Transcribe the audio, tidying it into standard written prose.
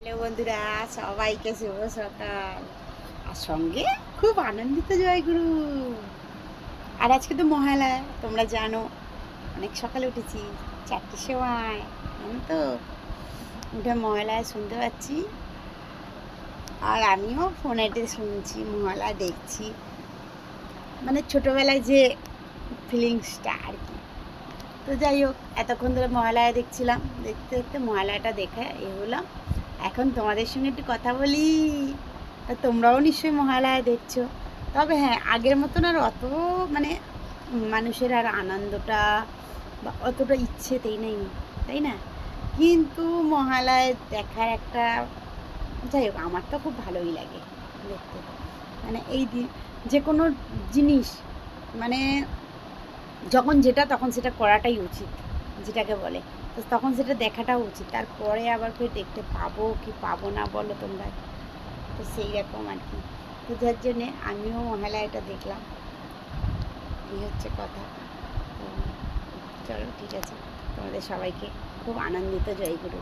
Hello বন্ধুরা, সবাইকে শুভ সকাল। আর সঙ্গে খুব আনন্দিত জয়গুরু। আর আজকে তো মহালয়া, তোমরা জানো। অনেক সকালে উঠেছি, 4টের সময়, জানো তো। উঠে মহালয়া শুনতে পাচ্ছি, আর আমিও ফোনেতে শুনছি, মহালয়া দেখছি। মানে ছোটোবেলায় যে ফিলিংসটা আর কি। তো যাই হোক, এতক্ষণ ধরে মহালয়া দেখছিলাম, দেখতে দেখতে মহালয়াটা দেখে হলাম। এখন তোমাদের সঙ্গে একটু কথা বলি। তা তোমরাও নিশ্চয়ই মহালয়া দেখছো। তবে হ্যাঁ, আগের মতন আর অত মানে মানুষের আর আনন্দটা বা অতটা ইচ্ছেতেই নেই, তাই না? কিন্তু মহালয়া দেখার একটা, যাই হোক, আমার তো খুব ভালোই লাগে দেখতে। মানে এই যে কোনো জিনিস, মানে যখন যেটা তখন সেটা করাটাই উচিত, যেটাকে বলে। তো তখন সেটা দেখাটাও উচিত, তারপরে আবার ফের দেখতে পাবো কি পাবো না বলো তোমরা। তো সেই রকম আর কি। তো যার জন্যে আমিও মহালয়াটা দেখলাম, এই হচ্ছে কথা। তো চলো, ঠিক আছে, তোমাদের সবাইকে খুব আনন্দিত জয়গুরু।